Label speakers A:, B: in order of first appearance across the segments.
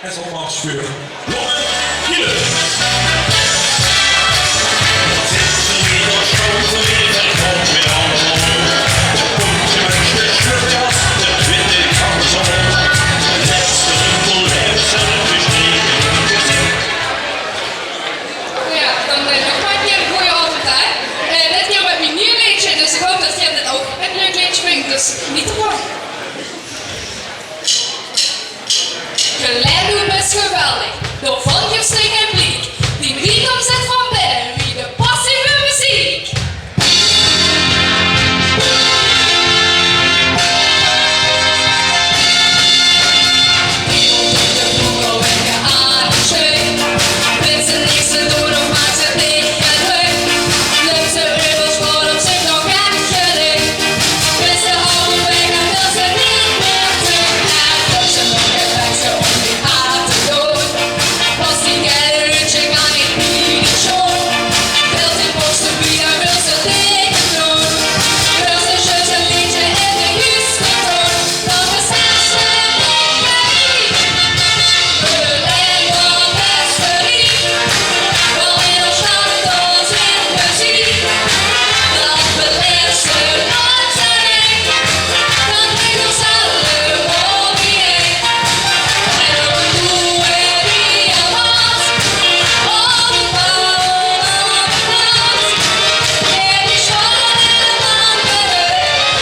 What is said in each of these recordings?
A: en zal afschuren. Jongen, Gielen.
B: Dus niet te lang. Geleidoe is geweldig, door volksstring en blik. Die ritme zit van binnen, wie de passieve muziek. Iemand doet de boel en je aan de schreeuw. Mensen niks te doen of maakt ze dicht en druk. Lukt ze uwels voor op zich nog echt gelicht. Is de oude weg en wil ze niet meer terug. En wil ze nog een wegje om die haar te doen. Pas die geile uurtje kan ik niet schoon. Wil ze posten bieden, wil ze dingen doen. Wil ze zus een liedje in de huis doen. Dan bestaat ze niet meer. Berlijn wordt best verliefd. Wel in ons land als in muziek. Dat beleeft ze nooit zijn. Dat brengt ons allemaal heen. En dan doen we die avond. Op de bouw, op de nacht. In die schone mannen. Niks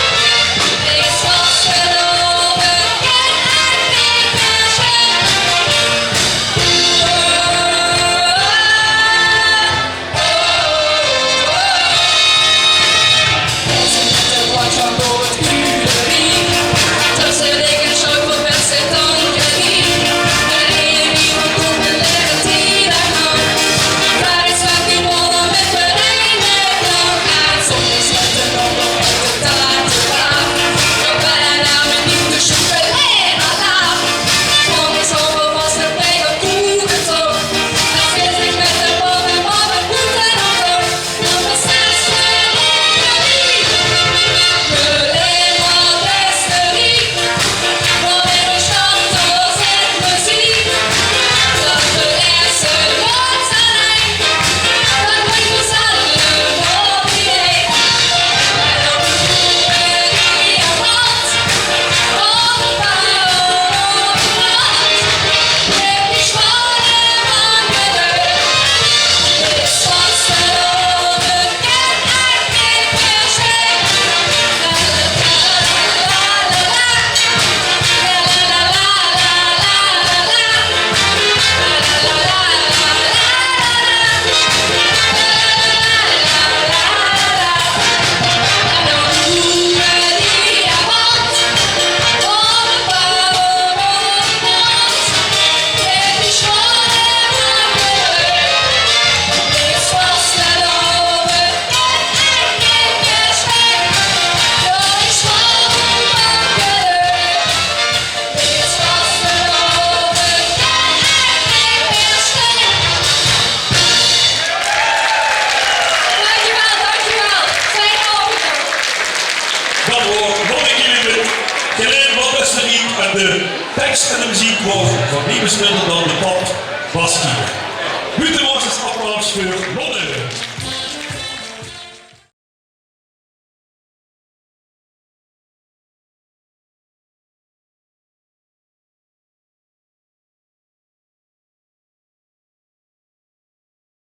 B: was geloven, geen eind meer
A: En de tekst en de muziek worden van wie bestemd dan de pop Baski. Buitenwoordjes applaus voor Lonne.